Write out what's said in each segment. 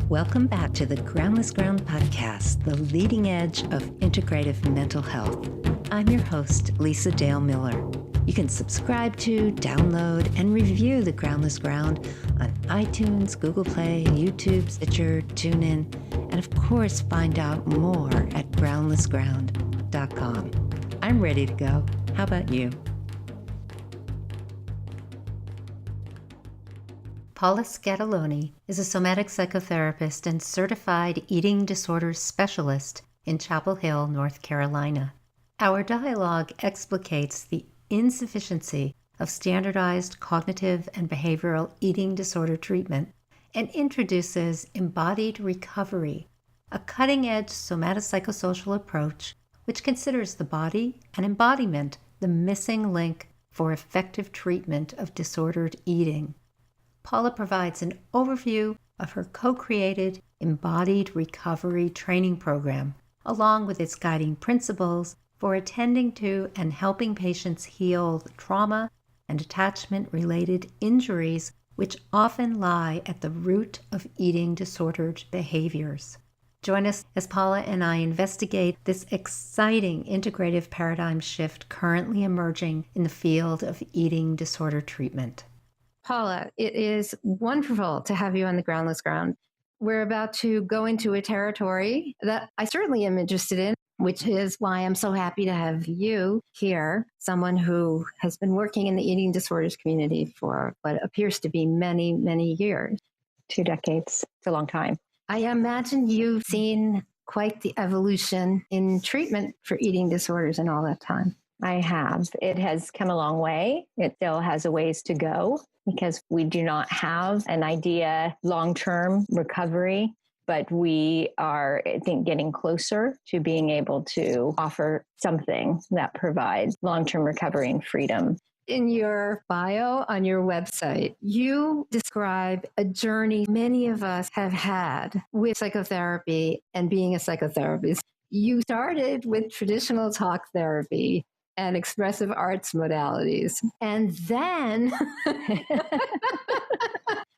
Welcome back to the Groundless Ground podcast, the leading edge of integrative mental health. I'm your host, Lisa Dale Miller. You can subscribe to, download, and review the Groundless Ground on iTunes, Google Play, YouTube, Stitcher, TuneIn, and of course, find out more at groundlessground.com. I'm ready to go. How about you? Paula Scatoloni is a somatic psychotherapist and certified eating disorders specialist in Chapel Hill, North Carolina. Our dialogue explicates the insufficiency of standardized cognitive and behavioral eating disorder treatment and introduces Embodied Recovery, a cutting-edge somatopsychosocial approach which considers the body and embodiment the missing link for effective treatment of disordered eating. Paula provides an overview of her co-created Embodied Recovery training program, along with its guiding principles for attending to and helping patients heal the trauma and attachment-related injuries which often lie at the root of eating disordered behaviors. Join us as Paula and I investigate this exciting integrative paradigm shift currently emerging in the field of eating disorder treatment. Paula, it is wonderful to have you on the Groundless Ground. We're about to go into a territory that I certainly am interested in, which is why I'm so happy to have you here, someone who has been working in the eating disorders community for what appears to be many, many years. 2 decades. It's a long time. I imagine you've seen quite the evolution in treatment for eating disorders in all that time. I have. It has come a long way. It still has a ways to go because we do not have an idea long-term recovery, but we are, I think, getting closer to being able to offer something that provides long-term recovery and freedom. In your bio on your website, you describe a journey many of us have had with psychotherapy and being a psychotherapist. You started with traditional talk therapy and expressive arts modalities. And then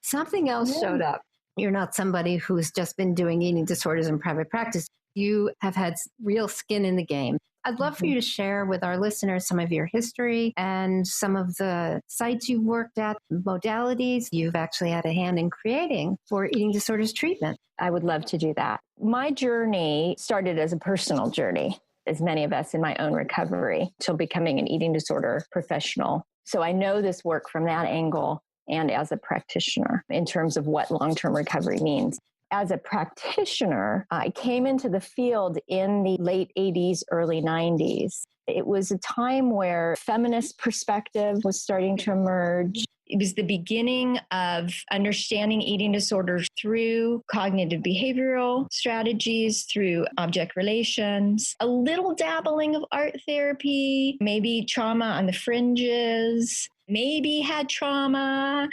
something else showed up. You're not somebody who's just been doing eating disorders in private practice. You have had real skin in the game. I'd love for you to share with our listeners some of your history and some of the sites you've worked at, modalities you've actually had a hand in creating for eating disorders treatment. I would love to do that. My journey started as a personal journey, as many of us in my own recovery, till becoming an eating disorder professional. So I know this work from that angle and as a practitioner in terms of what long-term recovery means. As a practitioner, I came into the field in the late 80s, early 90s. It was a time where feminist perspective was starting to emerge. It was the beginning of understanding eating disorders through cognitive behavioral strategies, through object relations, a little dabbling of art therapy, maybe trauma on the fringes, maybe had trauma.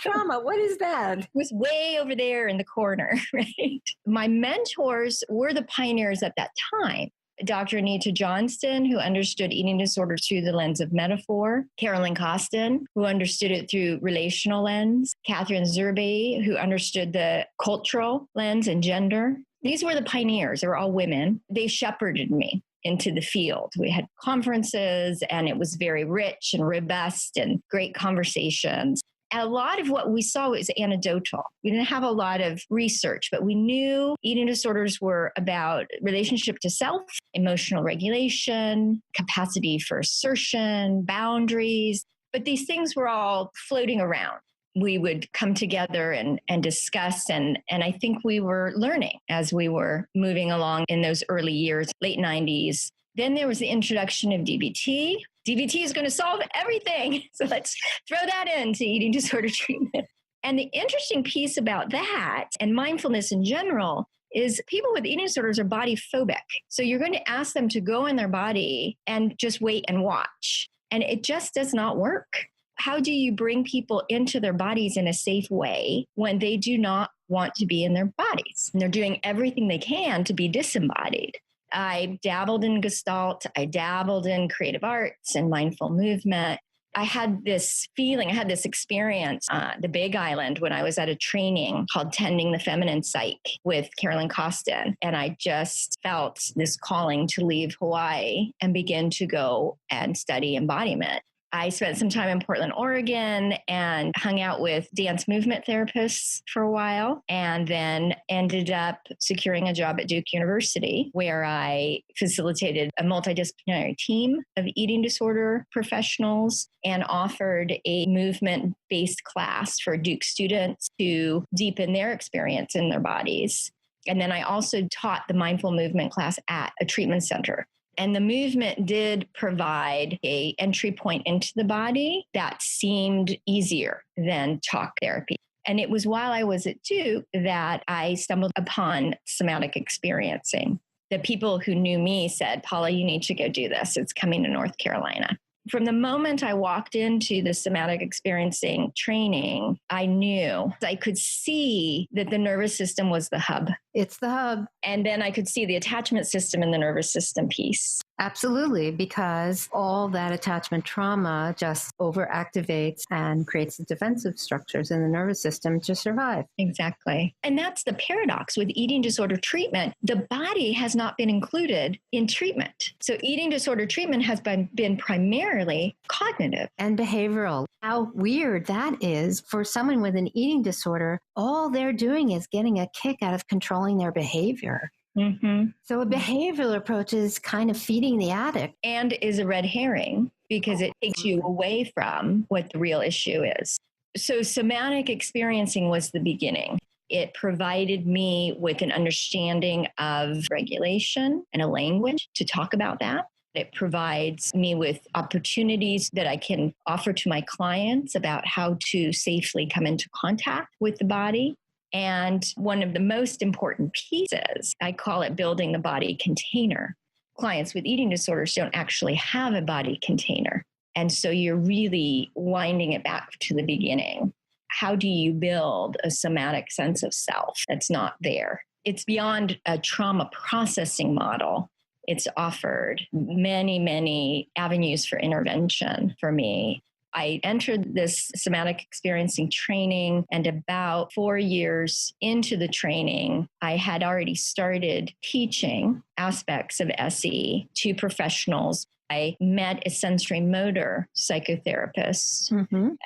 Trauma, what is that? It was way over there in the corner, right? My mentors were the pioneers at that time. Dr. Anita Johnston, who understood eating disorders through the lens of metaphor. Carolyn Costin, who understood it through relational lens. Catherine Zerbe, who understood the cultural lens and gender. These were the pioneers. They were all women. They shepherded me into the field. We had conferences and it was very rich and robust and great conversations. And a lot of what we saw was anecdotal. We didn't have a lot of research, but we knew eating disorders were about relationship to self, emotional regulation, capacity for assertion, boundaries. But these things were all floating around. We would come together and discuss, and I think we were learning as we were moving along in those early years, late 90s. Then there was the introduction of DBT. DBT is going to solve everything. So let's throw that into eating disorder treatment. And the interesting piece about that and mindfulness in general is people with eating disorders are body phobic. So you're going to ask them to go in their body and just wait and watch. And it just does not work. How do you bring people into their bodies in a safe way when they do not want to be in their bodies? And they're doing everything they can to be disembodied. I dabbled in Gestalt. I dabbled in creative arts and mindful movement. I had this feeling, I had this experience the Big Island when I was at a training called Tending the Feminine Psych with Carolyn Costin. And I just felt this calling to leave Hawaii and begin to go and study embodiment. I spent some time in Portland, Oregon, and hung out with dance movement therapists for a while, and then ended up securing a job at Duke University, where I facilitated a multidisciplinary team of eating disorder professionals and offered a movement-based class for Duke students to deepen their experience in their bodies. And then I also taught the mindful movement class at a treatment center. And the movement did provide an entry point into the body that seemed easier than talk therapy. And it was while I was at Duke that I stumbled upon somatic experiencing. The people who knew me said, Paula, you need to go do this. It's coming to North Carolina. From the moment I walked into the somatic experiencing training, I knew I could see that the nervous system was the hub. It's the hub. And then I could see the attachment system and the nervous system piece. Absolutely, because all that attachment trauma just overactivates and creates the defensive structures in the nervous system to survive. Exactly. And that's the paradox with eating disorder treatment. The body has not been included in treatment. So eating disorder treatment has been primarily cognitive and behavioral. How weird that is for someone with an eating disorder. All they're doing is getting a kick out of controlling their behavior. Mm-hmm. So a behavioral approach is kind of feeding the addict. And is a red herring because it takes you away from what the real issue is. So somatic experiencing was the beginning. It provided me with an understanding of regulation and a language to talk about that. It provides me with opportunities that I can offer to my clients about how to safely come into contact with the body. And one of the most important pieces, I call it building the body container. Clients with eating disorders don't actually have a body container. And so you're really winding it back to the beginning. How do you build a somatic sense of self that's not there? It's beyond a trauma processing model. It's offered many, many avenues for intervention for me. I entered this somatic experiencing training, and about 4 years into the training, I had already started teaching aspects of SE to professionals. I met a sensory motor psychotherapist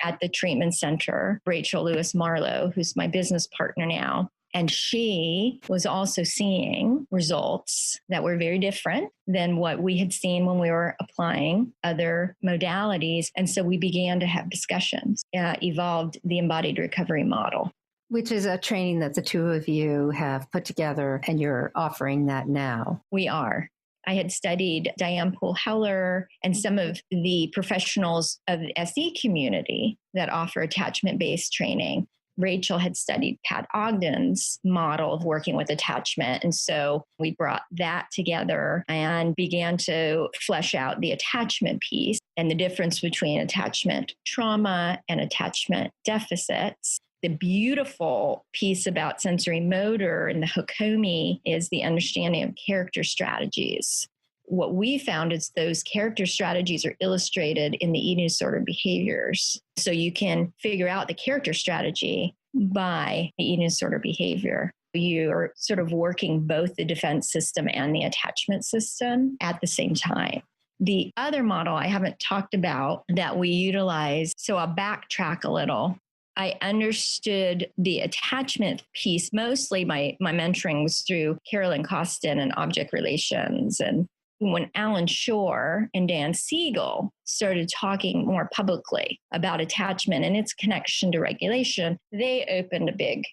at the treatment center, Rachel Lewis-Marlow, who's my business partner now. And she was also seeing results that were very different than what we had seen when we were applying other modalities. And so we began to have discussions, evolved the embodied recovery model. Which is a training that the two of you have put together, and you're offering that now. We are. I had studied Diane Poole-Heller and some of the professionals of the SE community that offer attachment-based training. Rachel had studied Pat Ogden's model of working with attachment. And so we brought that together and began to flesh out the attachment piece and the difference between attachment trauma and attachment deficits. The beautiful piece about sensory motor and the Hakomi is the understanding of character strategies. What we found is those character strategies are illustrated in the eating disorder behaviors. So you can figure out the character strategy by the eating disorder behavior. You're sort of working both the defense system and the attachment system at the same time. The other model I haven't talked about that we utilize, so I'll backtrack a little. I understood the attachment piece. Mostly my mentoring was through Carolyn Costin and object relations. And when Alan Shore and Dan Siegel started talking more publicly about attachment and its connection to regulation, they opened a big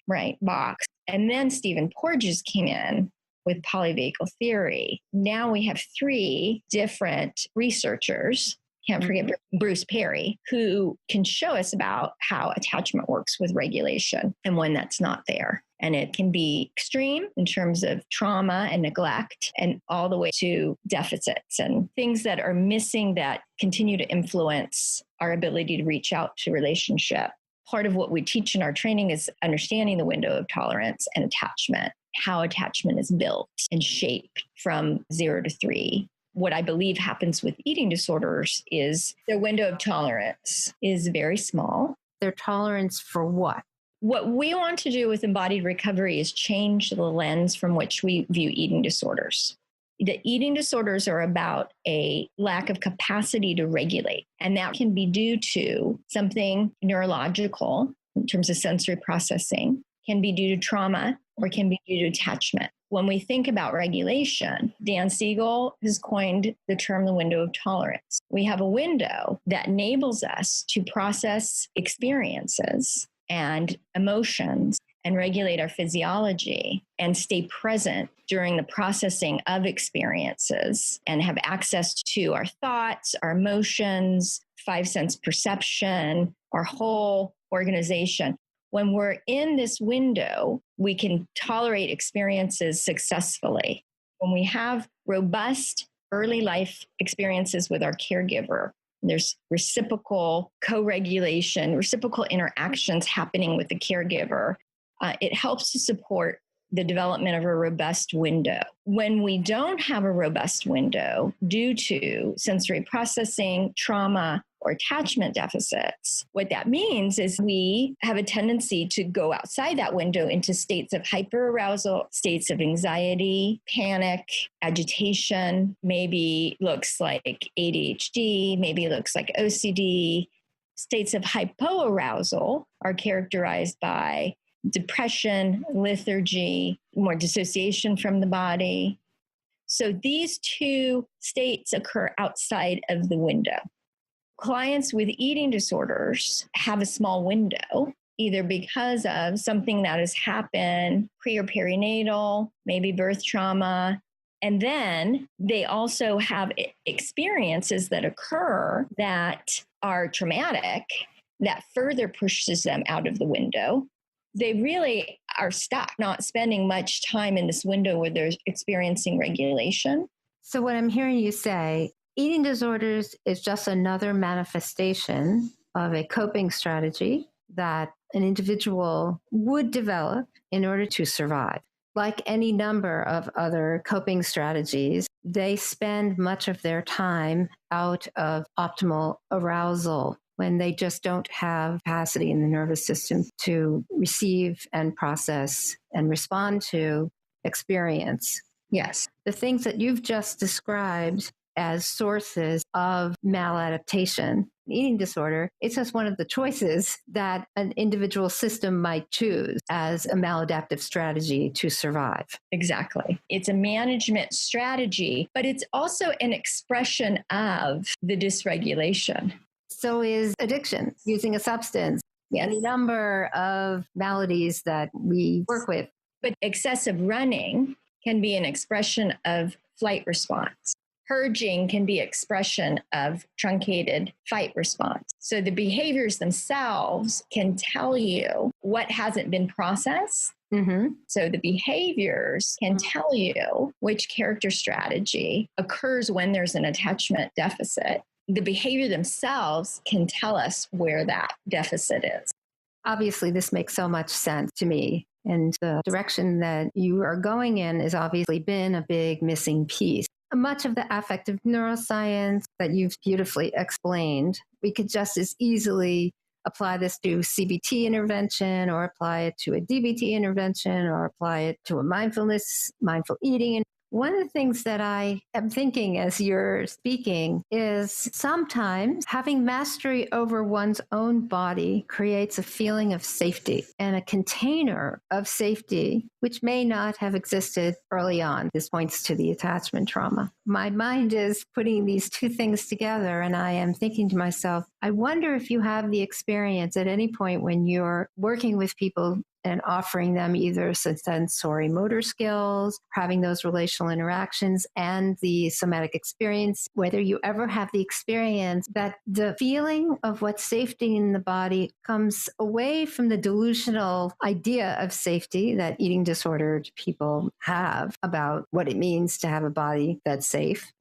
box. And then Stephen Porges came in with polyvagal theory. Now we have 3 different researchers, can't forget Bruce Perry, who can show us about how attachment works with regulation and when that's not there. And it can be extreme in terms of trauma and neglect, and all the way to deficits and things that are missing that continue to influence our ability to reach out to relationship. Part of what we teach in our training is understanding the window of tolerance and attachment, how attachment is built and shaped from 0 to 3. what I believe happens with eating disorders is their window of tolerance is very small. Their tolerance for what? What we want to do with embodied recovery is change the lens from which we view eating disorders. The eating disorders are about a lack of capacity to regulate, and that can be due to something neurological in terms of sensory processing, can be due to trauma, or can be due to attachment. When we think about regulation, Dan Siegel has coined the term the window of tolerance. We have a window that enables us to process experiences and emotions and regulate our physiology and stay present during the processing of experiences and have access to our thoughts, our emotions, five sense perception, our whole organization. When we're in this window, we can tolerate experiences successfully. When we have robust early life experiences with our caregiver, there's reciprocal co-regulation, reciprocal interactions happening with the caregiver. It helps to support the development of a robust window. When we don't have a robust window due to sensory processing, trauma, or attachment deficits, what that means is we have a tendency to go outside that window into states of hyperarousal, states of anxiety, panic, agitation, maybe looks like ADHD, maybe looks like OCD. States of hypoarousal are characterized by depression, lethargy, more dissociation from the body. So these two states occur outside of the window. Clients with eating disorders have a small window, either because of something that has happened pre or perinatal, maybe birth trauma. And then they also have experiences that occur that are traumatic that further pushes them out of the window. They really are stuck, not spending much time in this window where they're experiencing regulation. So what I'm hearing you say, eating disorders is just another manifestation of a coping strategy that an individual would develop in order to survive. Like any number of other coping strategies, they spend much of their time out of optimal arousal when they just don't have capacity in the nervous system to receive and process and respond to experience. Yes. The things that you've just described as sources of maladaptation, eating disorder, it's just one of the choices that an individual system might choose as a maladaptive strategy to survive. Exactly. It's a management strategy, but it's also an expression of the dysregulation. So is addiction, using a substance, any number of maladies that we work with. But excessive running can be an expression of flight response. Purging can be expression of truncated fight response. So the behaviors themselves can tell you what hasn't been processed. Mm-hmm. So the behaviors can tell you which character strategy occurs when there's an attachment deficit. The behavior themselves can tell us where that deficit is. Obviously, this makes so much sense to me. And the direction that you are going in has obviously been a big missing piece. Much of the affective neuroscience that you've beautifully explained, we could just as easily apply this to CBT intervention or apply it to a DBT intervention or apply it to a mindful eating. One of the things that I am thinking as you're speaking is sometimes having mastery over one's own body creates a feeling of safety and a container of safety, which may not have existed early on. This points to the attachment trauma. My mind is putting these two things together, and I am thinking to myself, I wonder if you have the experience at any point when you're working with people and offering them either sensory motor skills, having those relational interactions, and the somatic experience, whether you ever have the experience that the feeling of what's safety in the body comes away from the delusional idea of safety that eating disordered people have about what it means to have a body that's safe,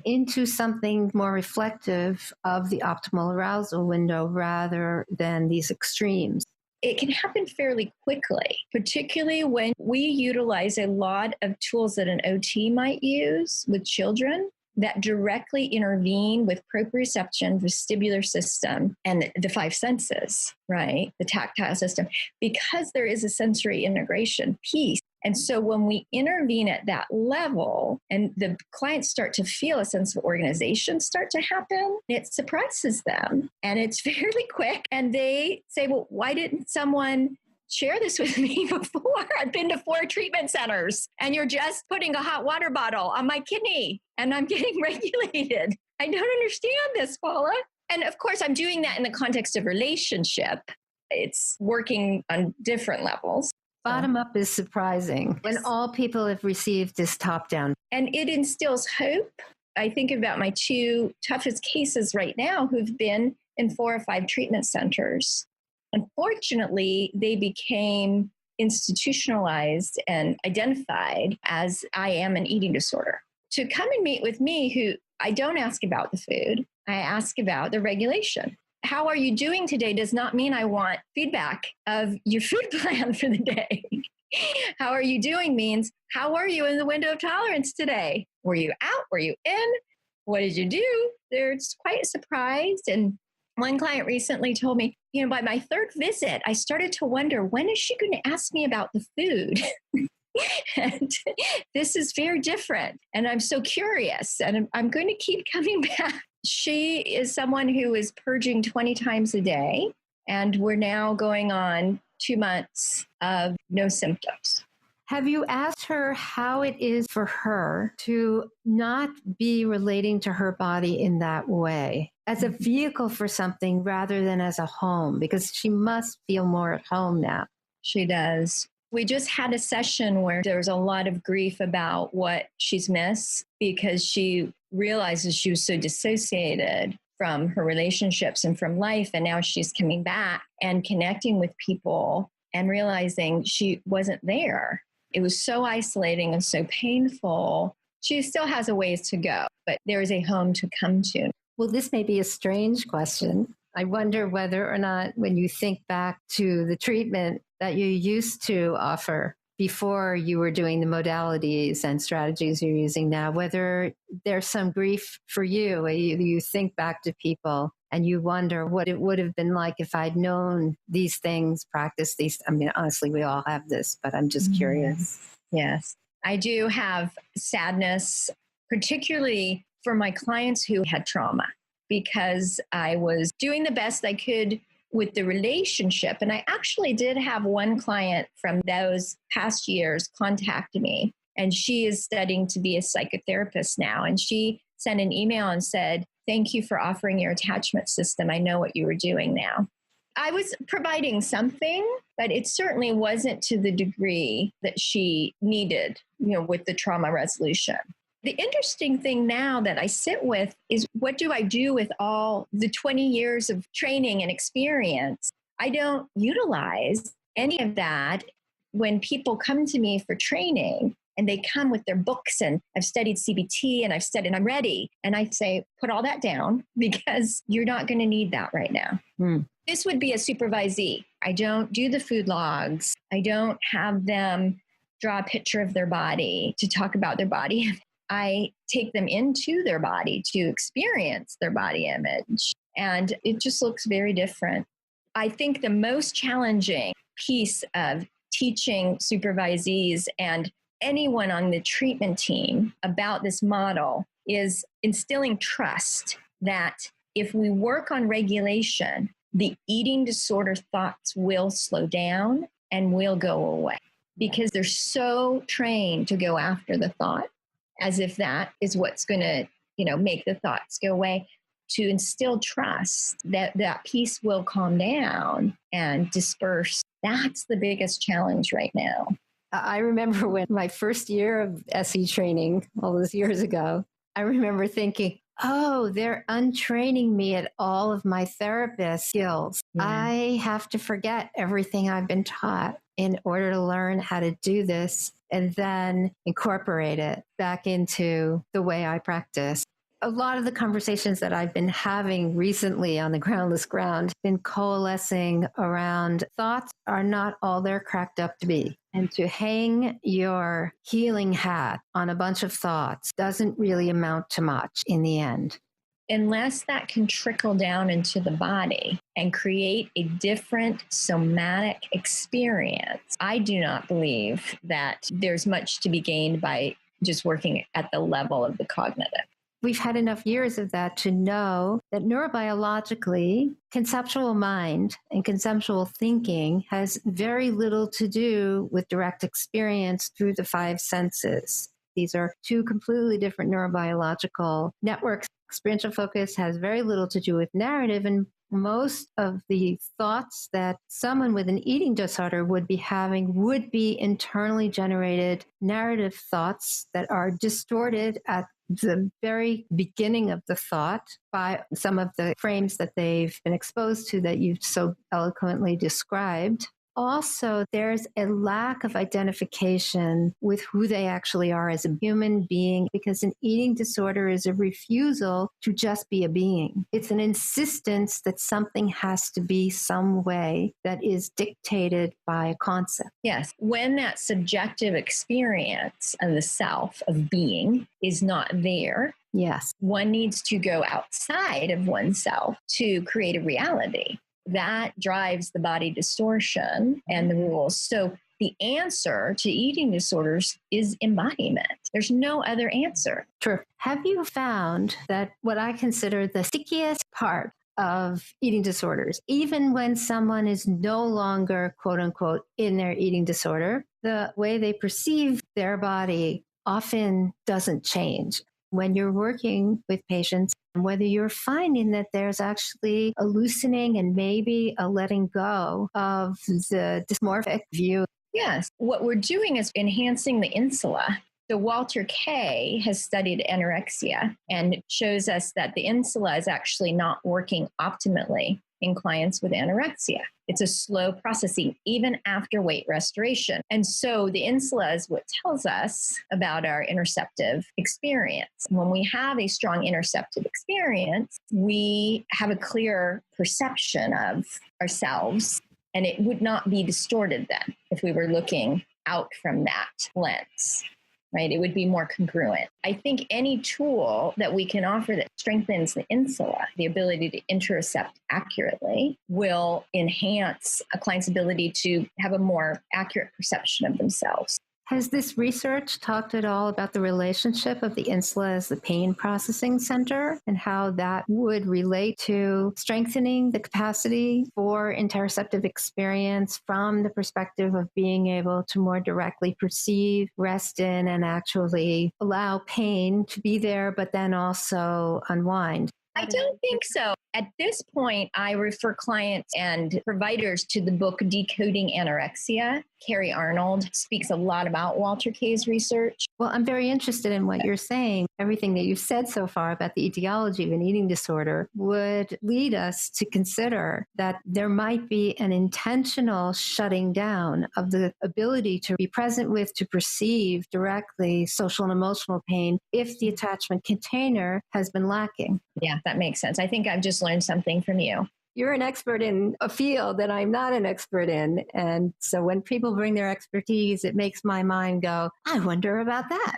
into something more reflective of the optimal arousal window rather than these extremes. It can happen fairly quickly, particularly when we utilize a lot of tools that an OT might use with children. that directly intervene with proprioception, vestibular system, and the five senses, right? The tactile system, because there is a sensory integration piece. And so when we intervene at that level and the clients start to feel a sense of organization start to happen, it surprises them and it's fairly quick. And they say, well, why didn't someone share this with me before? I've been to 4 treatment centers and you're just putting a hot water bottle on my kidney and I'm getting regulated. I don't understand this, Paula. And of course, I'm doing that in the context of relationship. It's working on different levels. Bottom up is surprising when all people have received this top down. And it instills hope. I think about my 2 toughest cases right now who've been in 4 or 5 treatment centers. Unfortunately, they became institutionalized and identified as I am an eating disorder. To come and meet with me, who I don't ask about the food, I ask about the regulation. How are you doing today does not mean I want feedback of your food plan for the day. How are you doing means, how are you in the window of tolerance today? Were you out? Were you in? What did you do? They're quite surprised. And one client recently told me, by my 3rd visit, I started to wonder, when is she going to ask me about the food? And this is very different. And I'm so curious. And I'm going to keep coming back. She is someone who is purging 20 times a day. And we're now going on 2 months of no symptoms. Have you asked her how it is for her to not be relating to her body in that way, as a vehicle for something rather than as a home? Because she must feel more at home now. She does. We just had a session where there was a lot of grief about what she's missed because she realizes she was so dissociated from her relationships and from life. And now she's coming back and connecting with people and realizing she wasn't there. It was so isolating and so painful. She still has a ways to go, but there is a home to come to. Well, this may be a strange question. I wonder whether or not when you think back to the treatment that you used to offer before you were doing the modalities and strategies you're using now, whether there's some grief for you. You think back to people and you wonder what it would have been like if I'd known these things, practiced these. I mean, honestly, we all have this, but I'm just curious. Yes. I do have sadness, particularly for my clients who had trauma, because I was doing the best I could with the relationship. And I actually did have one client from those past years contact me, and she is studying to be a psychotherapist now. And she sent an email and said, "Thank you for offering your attachment system. I know what you were doing now." I was providing something, but it certainly wasn't to the degree that she needed, with the trauma resolution. The interesting thing now that I sit with is, what do I do with all the 20 years of training and experience? I don't utilize any of that when people come to me for training and they come with their books and I've studied CBT and I'm ready. And I say, put all that down because you're not going to need that right now. This would be a supervisee. I don't do the food logs. I don't have them draw a picture of their body to talk about their body. I take them into their body to experience their body image. And it just looks very different. I think the most challenging piece of teaching supervisees and anyone on the treatment team about this model is instilling trust that if we work on regulation, the eating disorder thoughts will slow down and will go away, because they're so trained to go after the thought as if that is what's going to, make the thoughts go away. To instill trust that piece will calm down and disperse. That's the biggest challenge right now. I remember when my first year of SE training, all those years ago, I remember thinking, oh, they're untraining me at all of my therapist skills. Yeah. I have to forget everything I've been taught in order to learn how to do this and then incorporate it back into the way I practice. A lot of the conversations that I've been having recently on the groundless ground have been coalescing around thoughts are not all they're cracked up to be. And to hang your healing hat on a bunch of thoughts doesn't really amount to much in the end. Unless that can trickle down into the body and create a different somatic experience, I do not believe that there's much to be gained by just working at the level of the cognitive. We've had enough years of that to know that neurobiologically, conceptual mind and conceptual thinking has very little to do with direct experience through the five senses. These are two completely different neurobiological networks. Experiential focus has very little to do with narrative, and most of the thoughts that someone with an eating disorder would be having would be internally generated narrative thoughts that are distorted at the very beginning of the thought by some of the frames that they've been exposed to that you've so eloquently described. Also, there's a lack of identification with who they actually are as a human being, because an eating disorder is a refusal to just be a being. It's an insistence that something has to be some way that is dictated by a concept. Yes. When that subjective experience of the self, of being, is not there, yes, one needs to go outside of oneself to create a reality. That drives the body distortion and the rules. So the answer to eating disorders is embodiment. There's no other answer. True. Have you found that what I consider the stickiest part of eating disorders, even when someone is no longer, quote unquote, in their eating disorder, the way they perceive their body often doesn't change? When you're working with patients, whether you're finding that there's actually a loosening and maybe a letting go of the dysmorphic view. Yes. What we're doing is enhancing the insula. So Walter Kay has studied anorexia and shows us that the insula is actually not working optimally in clients with anorexia. It's a slow processing, even after weight restoration. And so the insula is what tells us about our interoceptive experience. When we have a strong interoceptive experience, we have a clear perception of ourselves, and it would not be distorted then if we were looking out from that lens. Right? It would be more congruent. I think any tool that we can offer that strengthens the insula, the ability to interocept accurately, will enhance a client's ability to have a more accurate perception of themselves. Has this research talked at all about the relationship of the insula as the pain processing center and how that would relate to strengthening the capacity for interoceptive experience from the perspective of being able to more directly perceive, rest in, and actually allow pain to be there, but then also unwind? I don't think so. At this point, I refer clients and providers to the book Decoding Anorexia. Carrie Arnold speaks a lot about Walter Kay's research. Well, I'm very interested in what you're saying. Everything that you've said so far about the etiology of an eating disorder would lead us to consider that there might be an intentional shutting down of the ability to be present with, to perceive directly social and emotional pain if the attachment container has been lacking. Yeah, that makes sense. I think I've just learned something from you. You're an expert in a field that I'm not an expert in. And so when people bring their expertise, it makes my mind go, I wonder about that.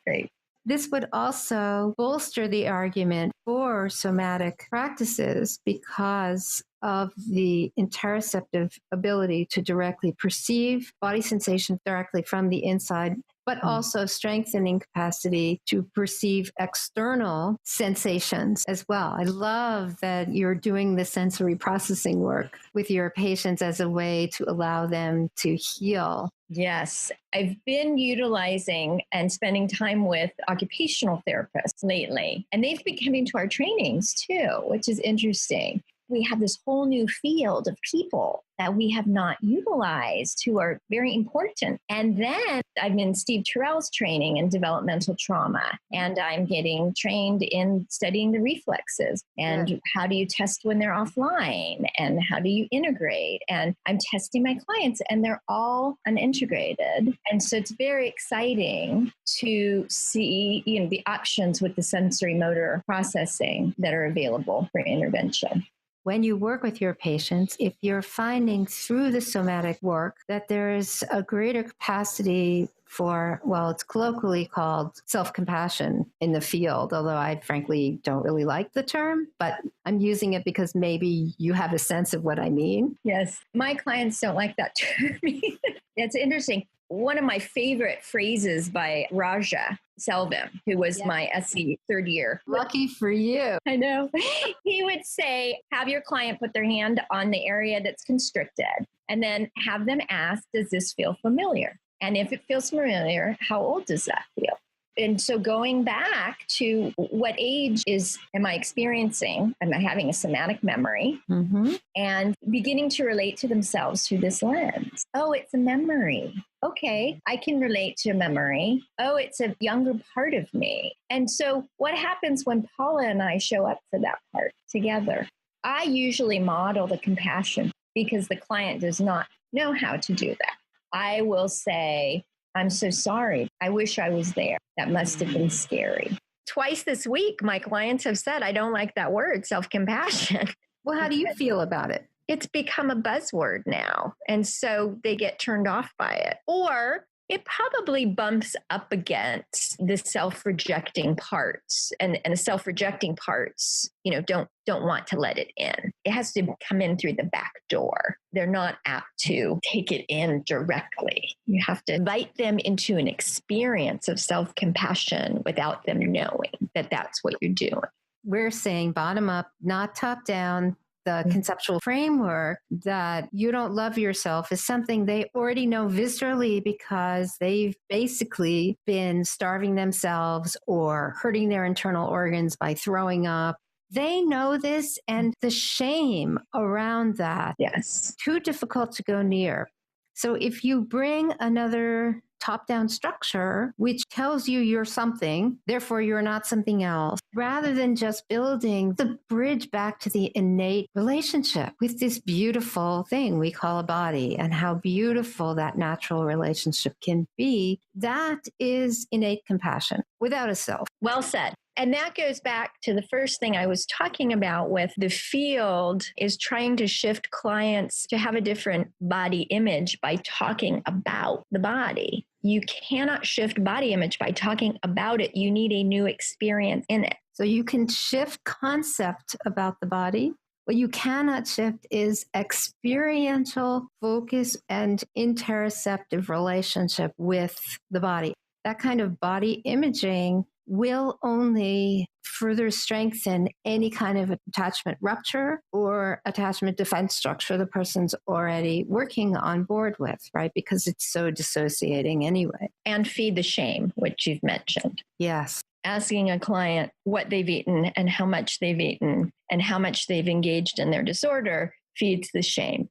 Great. This would also bolster the argument for somatic practices because of the interoceptive ability to directly perceive body sensations directly from the inside, but also strengthening capacity to perceive external sensations as well. I love that you're doing the sensory processing work with your patients as a way to allow them to heal. Yes, I've been utilizing and spending time with occupational therapists lately, and they've been coming to our trainings too, which is interesting. we have this whole new field of people that we have not utilized who are very important. And then I'm in Steve Terrell's training in developmental trauma, and I'm getting trained in studying the reflexes and how do you test when they're offline and how do you integrate. And I'm testing my clients and they're all unintegrated. And so it's very exciting to see, the options with the sensory motor processing that are available for intervention. When you work with your patients, if you're finding through the somatic work that there is a greater capacity for, well, it's colloquially called self-compassion in the field, although I frankly don't really like the term, but I'm using it because maybe you have a sense of what I mean. Yes, my clients don't like that term. It's interesting. One of my favorite phrases by Raja Selvim, who was my SE third year. Lucky for you. I know. He would say, have your client put their hand on the area that's constricted and then have them ask, does this feel familiar? And if it feels familiar, how old does that feel? And so going back to what age am I experiencing? Am I having a somatic memory? Mm-hmm. And beginning to relate to themselves through this lens. Oh, it's a memory. Okay, I can relate to memory. Oh, it's a younger part of me. And so what happens when Paula and I show up for that part together? I usually model the compassion because the client does not know how to do that. I will say, I'm so sorry. I wish I was there. That must have been scary. Twice this week, my clients have said, I don't like that word, self-compassion. Well, how do you feel about it? It's become a buzzword now. And so they get turned off by it. Or it probably bumps up against the self-rejecting parts. And the self-rejecting parts, don't want to let it in. It has to come in through the back door. They're not apt to take it in directly. You have to invite them into an experience of self-compassion without them knowing that that's what you're doing. We're saying bottom up, not top down. The conceptual framework that you don't love yourself is something they already know viscerally because they've basically been starving themselves or hurting their internal organs by throwing up. They know this, and the shame around that, yes, too difficult to go near. So if you bring another top-down structure, which tells you you're something, therefore you're not something else, rather than just building the bridge back to the innate relationship with this beautiful thing we call a body and how beautiful that natural relationship can be, that is innate compassion without a self. Well said. And that goes back to the first thing I was talking about with the field is trying to shift clients to have a different body image by talking about the body. You cannot shift body image by talking about it. You need a new experience in it. So you can shift concept about the body. What you cannot shift is experiential focus and interoceptive relationship with the body. That kind of body imaging will only further strengthen any kind of attachment rupture or attachment defense structure the person's already working on board with, right? Because it's so dissociating anyway. And feed the shame, which you've mentioned. Yes. Asking a client what they've eaten and how much they've eaten and how much they've engaged in their disorder feeds the shame.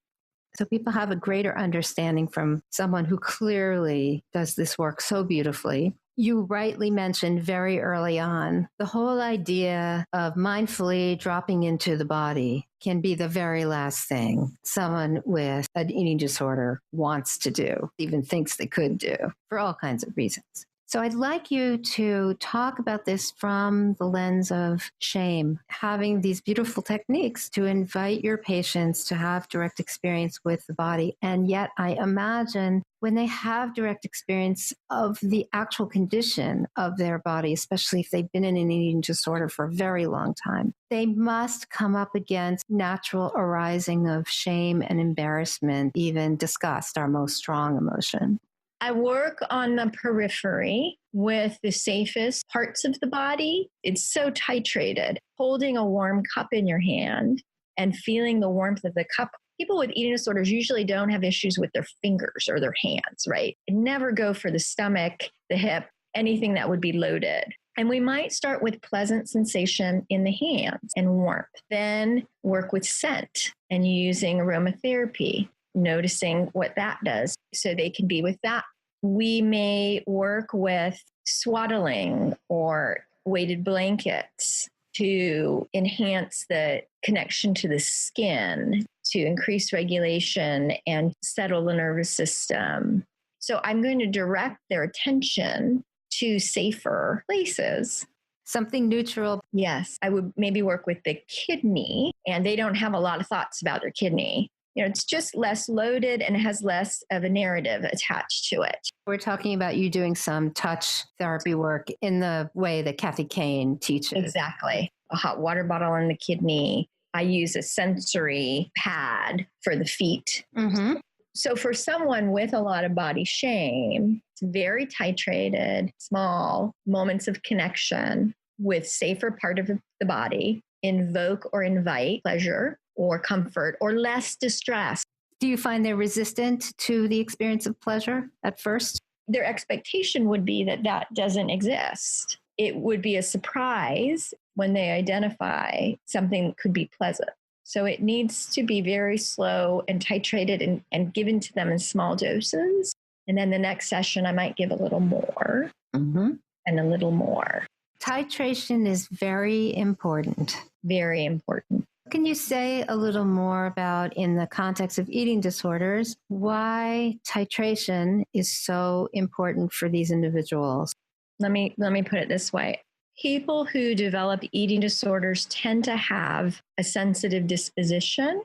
So people have a greater understanding from someone who clearly does this work so beautifully. You rightly mentioned very early on, the whole idea of mindfully dropping into the body can be the very last thing someone with an eating disorder wants to do, even thinks they could do, for all kinds of reasons. So I'd like you to talk about this from the lens of shame, having these beautiful techniques to invite your patients to have direct experience with the body. And yet I imagine when they have direct experience of the actual condition of their body, especially if they've been in an eating disorder for a very long time, they must come up against natural arising of shame and embarrassment, even disgust, our most strong emotion. I work on the periphery with the safest parts of the body. It's so titrated. Holding a warm cup in your hand and feeling the warmth of the cup. People with eating disorders usually don't have issues with their fingers or their hands, right? Never go for the stomach, the hip, anything that would be loaded. And we might start with pleasant sensation in the hands and warmth, then work with scent and using aromatherapy, noticing what that does so they can be with that. We may work with swaddling or weighted blankets to enhance the connection to the skin, to increase regulation and settle the nervous system. So I'm going to direct their attention to safer places. Something neutral. Yes, I would maybe work with the kidney, and they don't have a lot of thoughts about their kidney. It's just less loaded and has less of a narrative attached to it. We're talking about you doing some touch therapy work in the way that Kathy Kane teaches. Exactly. A hot water bottle in the kidney. I use a sensory pad for the feet. Mm-hmm. So for someone with a lot of body shame, it's very titrated, small moments of connection with safer part of the body, invoke or invite pleasure or comfort or less distress. Do you find they're resistant to the experience of pleasure at first? Their expectation would be that that doesn't exist. It would be a surprise when they identify something that could be pleasant. So it needs to be very slow and titrated and given to them in small doses. And then the next session, I might give a little more and a little more. Titration is very important. Very important. Can you say a little more about, in the context of eating disorders, why titration is so important for these individuals? Let me put it this way. People who develop eating disorders tend to have a sensitive disposition.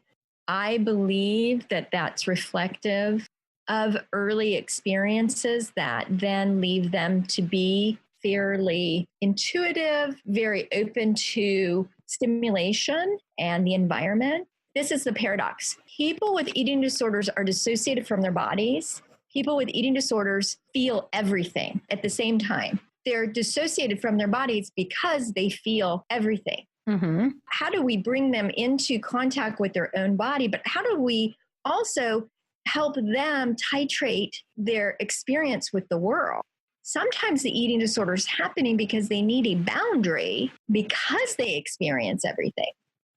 I believe that that's reflective of early experiences that then leave them to be fairly intuitive, very open to stimulation and the environment. This is the paradox. People with eating disorders are dissociated from their bodies. People with eating disorders feel everything at the same time. They're dissociated from their bodies because they feel everything. Mm-hmm. How do we bring them into contact with their own body? But how do we also help them titrate their experience with the world? Sometimes the eating disorder is happening because they need a boundary because they experience everything.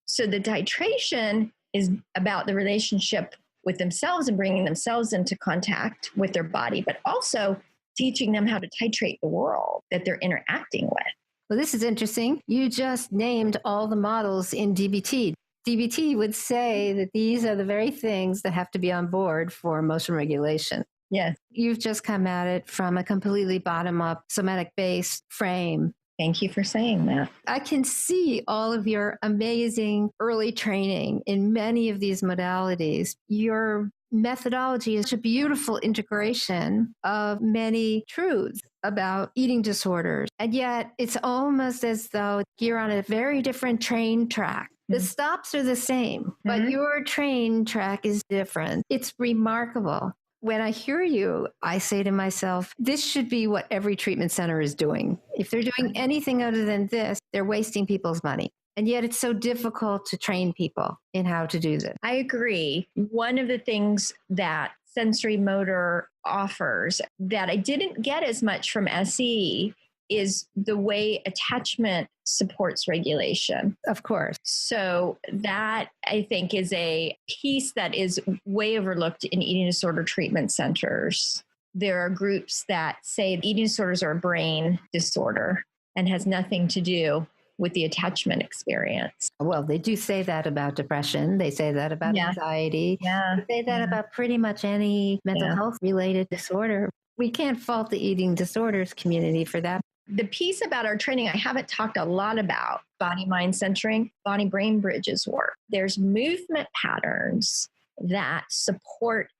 So the titration is about the relationship with themselves and bringing themselves into contact with their body, but also teaching them how to titrate the world that they're interacting with. Well, this is interesting. You just named all the models in DBT. DBT would say that these are the very things that have to be on board for emotion regulation. Yes. You've just come at it from a completely bottom-up, somatic-based frame. Thank you for saying that. I can see all of your amazing early training in many of these modalities. Your methodology is a beautiful integration of many truths about eating disorders. And yet it's almost as though you're on a very different train track. The stops are the same, but your train track is different. It's remarkable. When I hear you, I say to myself, this should be what every treatment center is doing. If they're doing anything other than this, they're wasting people's money. And yet it's so difficult to train people in how to do this. I agree. One of the things that sensory motor offers that I didn't get as much from SE is the way attachment supports regulation. Of course. So that, I think, is a piece that is way overlooked in eating disorder treatment centers. There are groups that say eating disorders are a brain disorder and has nothing to do with the attachment experience. Well, they do say that about depression. They say that about anxiety. Yeah. They say that about pretty much any mental health related disorder. We can't fault the eating disorders community for that. The piece about our training, I haven't talked a lot about body-mind centering, body-brain bridges work. There's movement patterns that support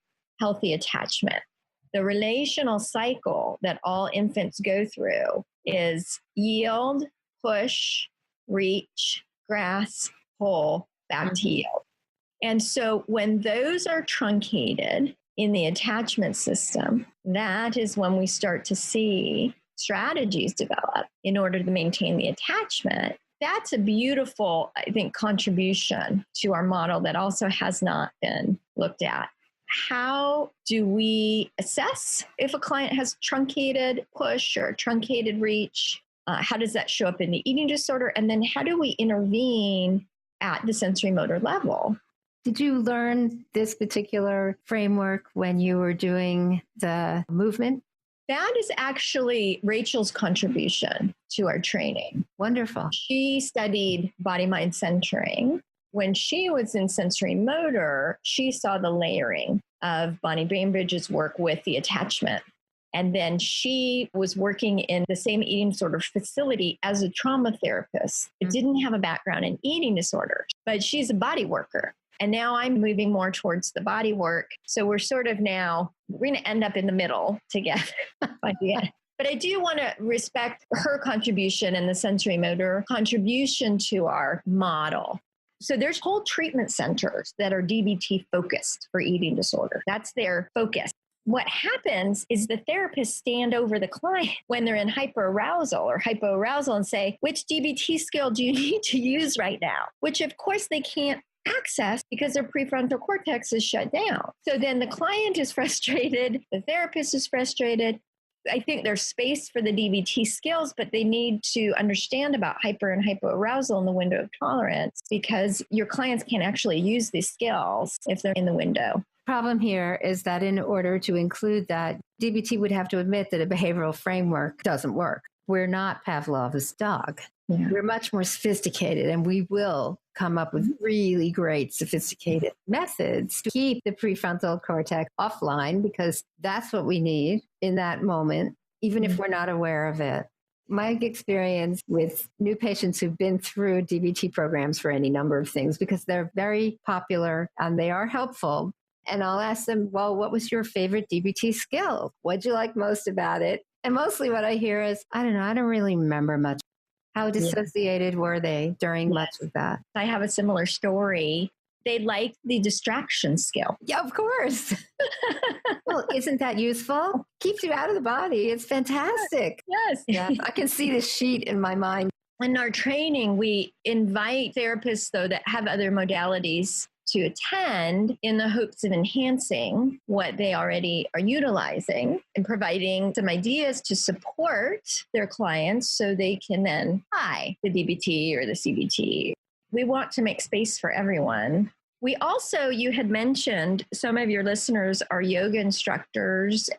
healthy attachment. The relational cycle that all infants go through is yield, push, reach, grasp, pull, back to yield. And so when those are truncated in the attachment system, that is when we start to see strategies develop in order to maintain the attachment. That's a beautiful, I think, contribution to our model that also has not been looked at. How do we assess if a client has truncated push or truncated reach? How does that show up in the eating disorder? And then how do we intervene at the sensory motor level? Did you learn this particular framework when you were doing the movement? That is actually Rachel's contribution to our training. Wonderful. She studied body-mind centering. When she was in sensory motor, she saw the layering of Bonnie Bainbridge's work with the attachment. And then she was working in the same eating disorder facility as a trauma therapist, but didn't have a background in eating disorders, but she's a body worker. And now I'm moving more towards the body work. So we're sort of now, we're going to end up in the middle together. But I do want to respect her contribution and the sensory motor contribution to our model. So there's whole treatment centers that are DBT focused for eating disorder. That's their focus. What happens is the therapists stand over the client when they're in hyperarousal or hypoarousal and say, which DBT skill do you need to use right now? Which of course they can't access because their prefrontal cortex is shut down. So then the client is frustrated, the therapist is frustrated. I think there's space for the DBT skills, but they need to understand about hyper and hypoarousal in the window of tolerance because your clients can't actually use these skills if they're in the window. Problem here is that in order to include that, DBT would have to admit that a behavioral framework doesn't work. We're not Pavlov's dog. Yeah. We're much more sophisticated, and we will come up with really great sophisticated methods to keep the prefrontal cortex offline because that's what we need in that moment, even if we're not aware of it. My experience with new patients who've been through DBT programs for any number of things, because they're very popular and they are helpful. And I'll ask them, well, what was your favorite DBT skill? What'd you like most about it? And mostly what I hear is, I don't know, I don't really remember much. How dissociated were they during much of that? I have a similar story. They liked the distraction skill. Yeah, of course. Well, isn't that useful? Keeps you out of the body. It's fantastic. Yes. Yeah, I can see this sheet in my mind. In our training, we invite therapists, though, that have other modalities to attend in the hopes of enhancing what they already are utilizing and providing some ideas to support their clients so they can then apply the DBT or the CBT. We want to make space for everyone. We also, you had mentioned some of your listeners are yoga instructors.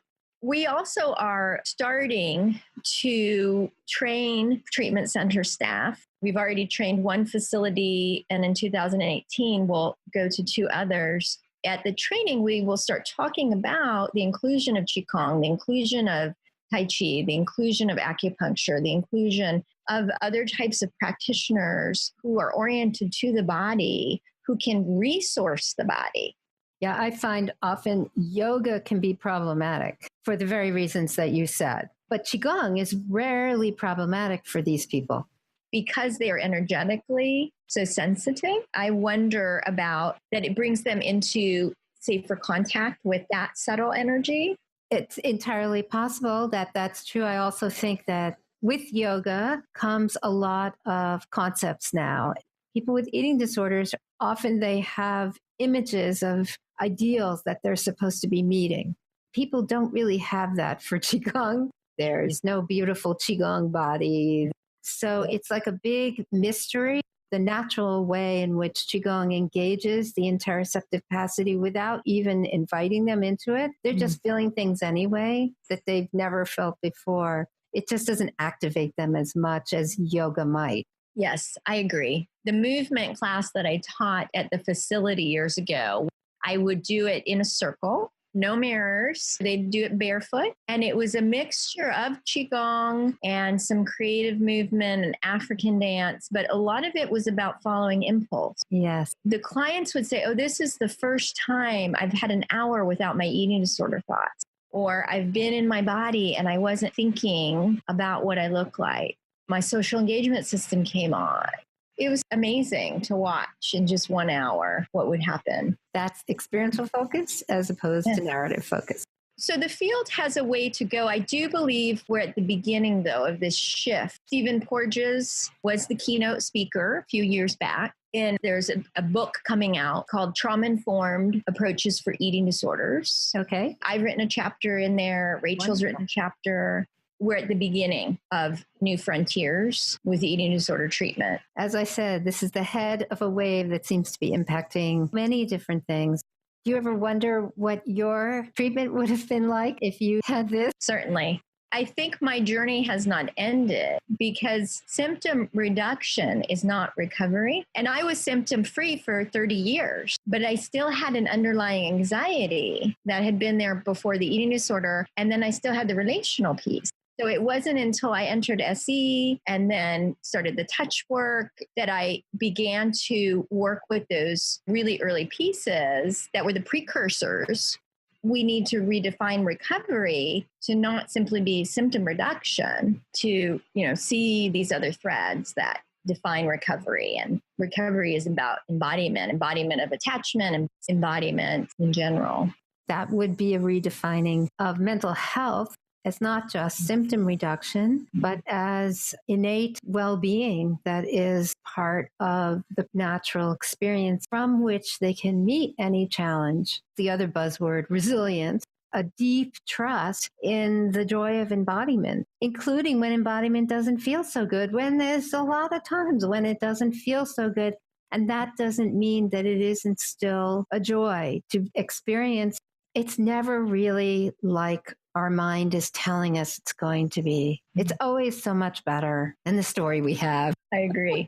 We also are starting to train treatment center staff. We've already trained one facility, and in 2018, we'll go to 2 others. At the training, we will start talking about the inclusion of Qigong, the inclusion of Tai Chi, the inclusion of acupuncture, the inclusion of other types of practitioners who are oriented to the body, who can resource the body. Yeah, I find often yoga can be problematic for the very reasons that you said. But Qigong is rarely problematic for these people. Because they are energetically so sensitive, I wonder about that it brings them into safer contact with that subtle energy. It's entirely possible that that's true. I also think that with yoga comes a lot of concepts now. People with eating disorders, often they have images of ideals that they're supposed to be meeting. People don't really have that for Qigong. There's no beautiful Qigong body. So it's like a big mystery, the natural way in which Qigong engages the interoceptive capacity without even inviting them into it. They're just feeling things anyway that they've never felt before. It just doesn't activate them as much as yoga might. Yes, I agree. The movement class that I taught at the facility years ago, I would do it in a circle. No mirrors. They'd do it barefoot. And it was a mixture of Qigong and some creative movement and African dance. But a lot of it was about following impulse. Yes. The clients would say, oh, this is the first time I've had an hour without my eating disorder thoughts. Or I've been in my body and I wasn't thinking about what I look like. My social engagement system came on. It was amazing to watch in just 1 hour what would happen. That's experiential focus as opposed to narrative focus. So the field has a way to go. I do believe we're at the beginning, though, of this shift. Stephen Porges was the keynote speaker a few years back. And there's a book coming out called Trauma-Informed Approaches for Eating Disorders. Okay. I've written a chapter in there. Rachel's written a chapter. we're at the beginning of new frontiers with eating disorder treatment. As I said, this is the head of a wave that seems to be impacting many different things. Do you ever wonder what your treatment would have been like if you had this? Certainly. I think my journey has not ended because symptom reduction is not recovery. And I was symptom free for 30 years, but I still had an underlying anxiety that had been there before the eating disorder. And then I still had the relational piece. So it wasn't until I entered SE and then started the touch work that I began to work with those really early pieces that were the precursors. We need to redefine recovery to not simply be symptom reduction, to, see these other threads that define recovery. And recovery is about embodiment of attachment and embodiment in general. That would be a redefining of mental health as not just symptom reduction, but as innate well-being that is part of the natural experience from which they can meet any challenge. The other buzzword, resilience, a deep trust in the joy of embodiment, including when embodiment doesn't feel so good, when there's a lot of times when it doesn't feel so good. And that doesn't mean that it isn't still a joy to experience. It's never really like our mind is telling us it's going to be. It's always so much better than the story we have. I agree.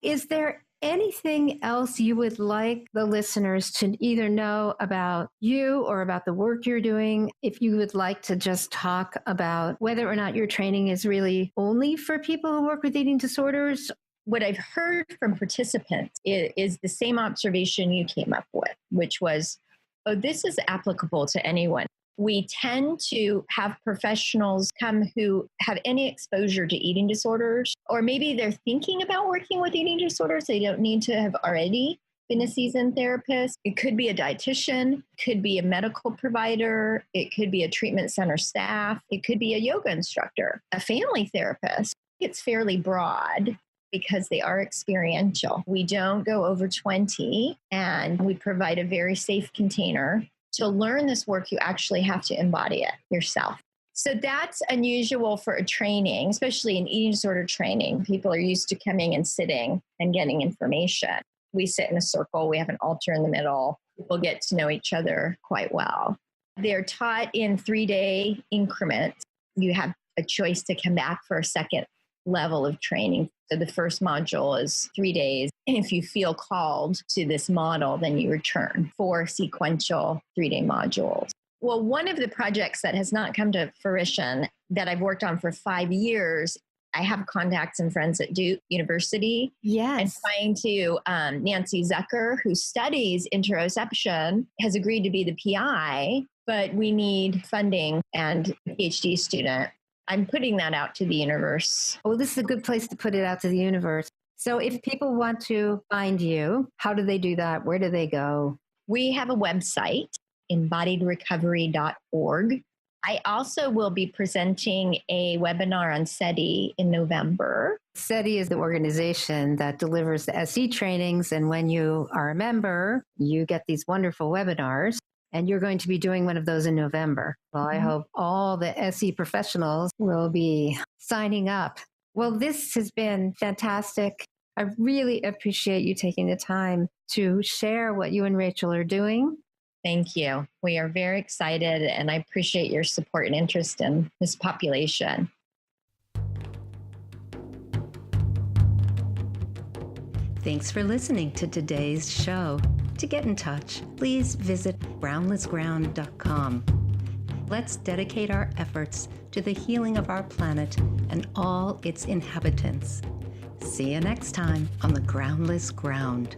Is there anything else you would like the listeners to either know about you or about the work you're doing? If you would like to just talk about whether or not your training is really only for people who work with eating disorders? What I've heard from participants is the same observation you came up with, which was, this is applicable to anyone. We tend to have professionals come who have any exposure to eating disorders, or maybe they're thinking about working with eating disorders. They don't need to have already been a seasoned therapist. It could be a dietitian, could be a medical provider, it could be a treatment center staff, it could be a yoga instructor, a family therapist. It's fairly broad because they are experiential. We don't go over 20, and we provide a very safe container. To learn this work, you actually have to embody it yourself. So that's unusual for a training, especially in eating disorder training. People are used to coming and sitting and getting information. We sit in a circle. We have an altar in the middle. People get to know each other quite well. They're taught in 3-day increments. You have a choice to come back for a second level of training. So the first module is 3 days. And if you feel called to this model, then you return for sequential 3-day modules. Well, one of the projects that has not come to fruition that I've worked on for 5 years, I have contacts and friends at Duke University. Yes. And trying to, Nancy Zucker, who studies interoception, has agreed to be the PI, but we need funding and a PhD student. I'm putting that out to the universe. Well, this is a good place to put it out to the universe. So if people want to find you, how do they do that? Where do they go? We have a website, embodiedrecovery.org. I also will be presenting a webinar on SETI in November. SETI is the organization that delivers the SE trainings. And when you are a member, you get these wonderful webinars. And you're going to be doing one of those in November. Well, I hope all the SE professionals will be signing up. Well, this has been fantastic. I really appreciate you taking the time to share what you and Rachel are doing. Thank you. We are very excited, and I appreciate your support and interest in this population. Thanks for listening to today's show. To get in touch, please visit groundlessground.com. Let's dedicate our efforts to the healing of our planet and all its inhabitants. See you next time on the Groundless Ground.